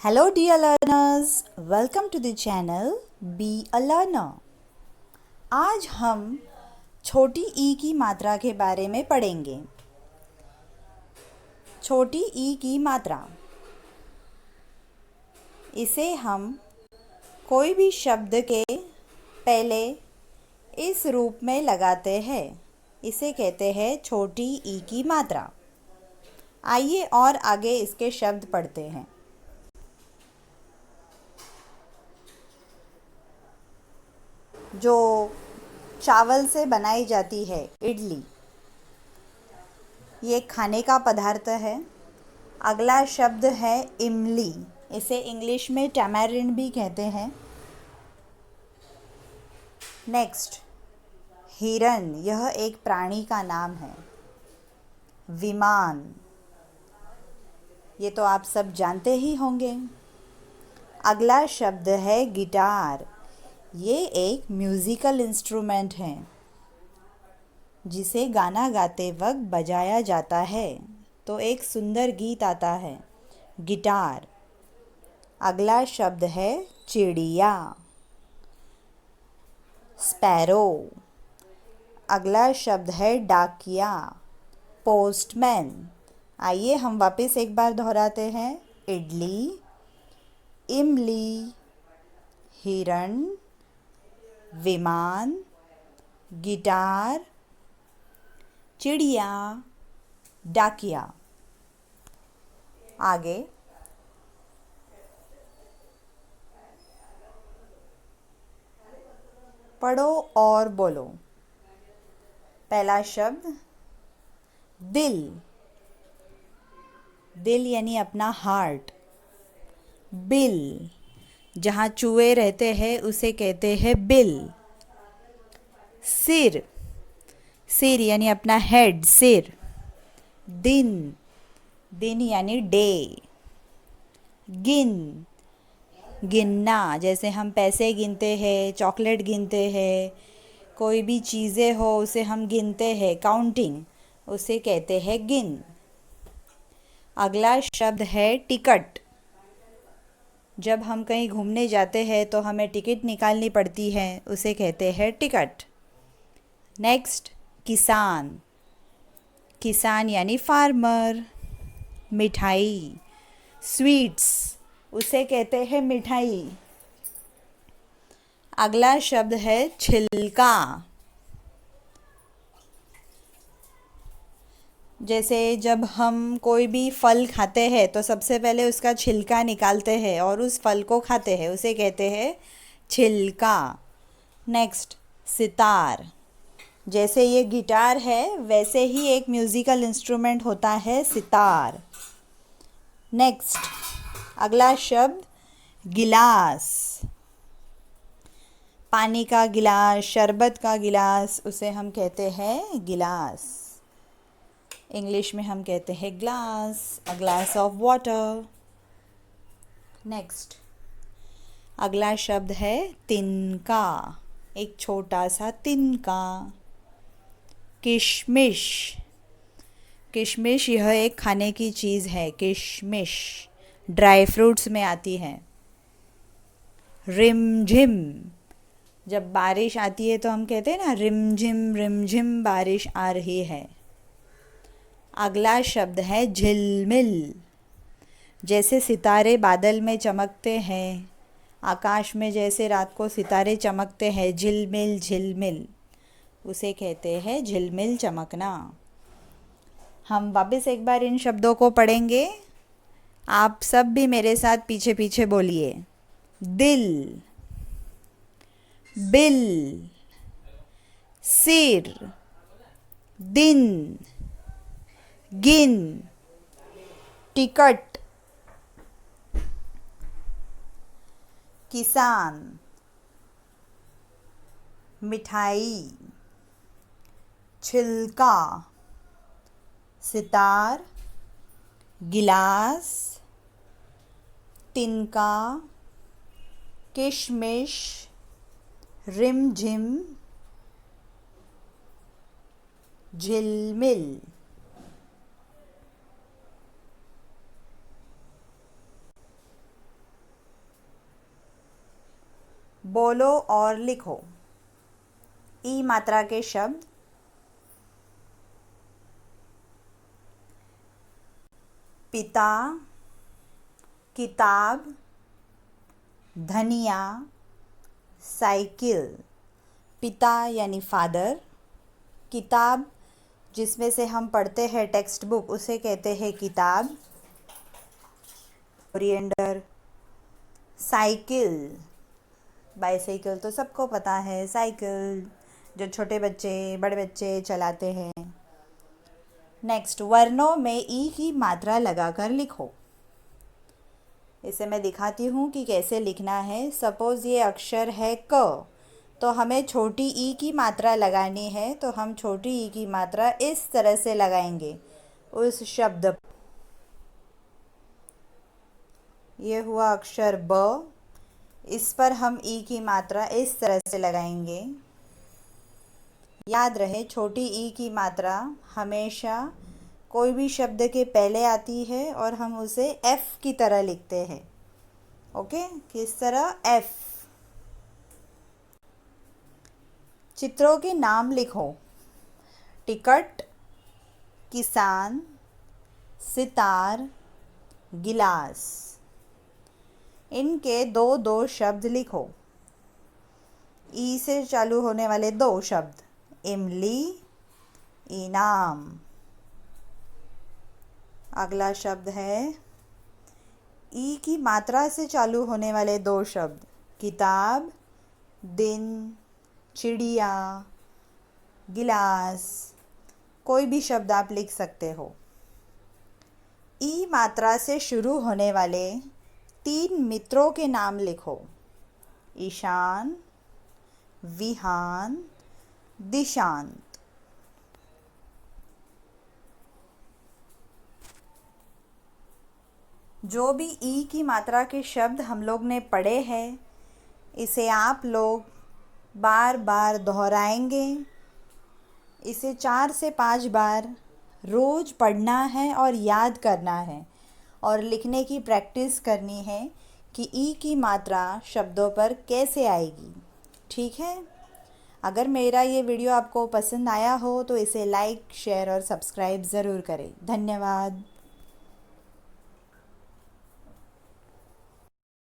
Hello, dear learners. Welcome to the channel Be a Learner. आज हम छोटी ई की मात्रा के बारे में पढ़ेंगे। छोटी ई की मात्रा, इसे हम कोई भी शब्द के पहले इस रूप में लगाते हैं। इसे कहते हैं छोटी ई की मात्रा। आइए और आगे इसके शब्द पढ़ते हैं। जो चावल से बनाई जाती है, इडली, ये खाने का पदार्थ है। अगला शब्द है इमली। इसे इंग्लिश में टैमारिंड भी कहते हैं। नेक्स्ट, हिरन, यह एक प्राणी का नाम है। विमान, ये तो आप सब जानते ही होंगे। अगला शब्द है गिटार। ये एक म्यूज़िकल इंस्ट्रूमेंट है जिसे गाना गाते वक्त बजाया जाता है तो एक सुंदर गीत आता है, गिटार। अगला शब्द है चिड़िया, स्पैरो। अगला शब्द है डाकिया, पोस्टमैन। आइए हम वापस एक बार दोहराते हैं। इडली, इमली, हिरन, विमान, गिटार, चिड़िया, डाकिया। आगे, पढ़ो और बोलो। पहला शब्द दिल। दिल यानी अपना हार्ट। बिल, जहाँ चूहे रहते हैं उसे कहते हैं बिल। सिर, सिर यानी अपना हेड, सिर। दिन, दिन यानी डे। गिन, गिनना, जैसे हम पैसे गिनते हैं, चॉकलेट गिनते हैं, कोई भी चीज़ें हो उसे हम गिनते हैं, काउंटिंग, उसे कहते हैं गिन। अगला शब्द है टिकट। जब हम कहीं घूमने जाते हैं तो हमें टिकट निकालनी पड़ती है, उसे कहते हैं टिकट। नेक्स्ट, किसान। किसान यानी फार्मर। मिठाई, स्वीट्स, उसे कहते हैं मिठाई। अगला शब्द है छिलका। जैसे जब हम कोई भी फल खाते हैं तो सबसे पहले उसका छिलका निकालते हैं और उस फल को खाते हैं, उसे कहते हैं छिलका। नेक्स्ट, सितार। जैसे ये गिटार है वैसे ही एक म्यूज़िकल इंस्ट्रूमेंट होता है सितार। नेक्स्ट, अगला शब्द गिलास। पानी का गिलास, शरबत का गिलास, उसे हम कहते हैं गिलास। इंग्लिश में हम कहते हैं glass, a glass of water. Next, अगला शब्द है तिनका। एक छोटा सा तिनका। किशमिश। किशमिश यह एक खाने की चीज़ है, किशमिश, ड्राई फ्रूट्स में आती है। रिमझिम, जब बारिश आती है तो हम कहते हैं ना रिमझिम रिमझिम बारिश आ रही है। अगला शब्द है झिलमिल। जैसे सितारे बादल में चमकते हैं, आकाश में जैसे रात को सितारे चमकते हैं, झिलमिल झिलमिल, उसे कहते हैं झिलमिल चमकना। हम वापस एक बार इन शब्दों को पढ़ेंगे। आप सब भी मेरे साथ पीछे पीछे बोलिए। दिल, बिल, सिर, दिन, गिन, टिकट, किसान, मिठाई, छिलका, सितार, गिलास, तिनका, किशमिश, रिमझिम, झिलमिल। बोलो और लिखो। ई मात्रा के शब्द पिता, किताब, धनिया, साइकिल। पिता यानी फादर, किताब जिसमें से हम पढ़ते हैं टेक्स्ट बुक उसे कहते हैं किताब, कोरिएंडर। साइकिल, बाईसाइकिल तो सबको पता है, साइकिल जो छोटे बच्चे बड़े बच्चे चलाते हैं। नेक्स्ट, वर्णों में ई की मात्रा लगाकर लिखो। इसे मैं दिखाती हूँ कि कैसे लिखना है। सपोज़ ये अक्षर है क, तो हमें छोटी ई की मात्रा लगानी है, तो हम छोटी ई की मात्रा इस तरह से लगाएंगे उस शब्द। ये हुआ अक्षर ब, इस पर हम ई की मात्रा इस तरह से लगाएंगे। याद रहे, छोटी ई की मात्रा हमेशा कोई भी शब्द के पहले आती है और हम उसे एफ की तरह लिखते हैं। ओके, किस तरह? एफ। चित्रों के नाम लिखो। टिकट, किसान, सितार, गिलास। इनके दो दो शब्द लिखो। ई से चालू होने वाले दो शब्द, इमली, इनाम। अगला शब्द है ई की मात्रा से चालू होने वाले दो शब्द, किताब, दिन, चिड़िया, गिलास। कोई भी शब्द आप लिख सकते हो। ई मात्रा से शुरू होने वाले तीन मित्रों के नाम लिखो। ईशान, विहान, दिशांत। जो भी ई की मात्रा के शब्द हम लोग ने पढ़े हैं, इसे आप लोग बार बार दोहराएंगे। इसे 4 से 5 बार रोज़ पढ़ना है और याद करना है और लिखने की प्रैक्टिस करनी है कि ई की मात्रा शब्दों पर कैसे आएगी। ठीक है? अगर मेरा ये वीडियो आपको पसंद आया हो तो इसे लाइक, शेयर और सब्सक्राइब ज़रूर करें। धन्यवाद।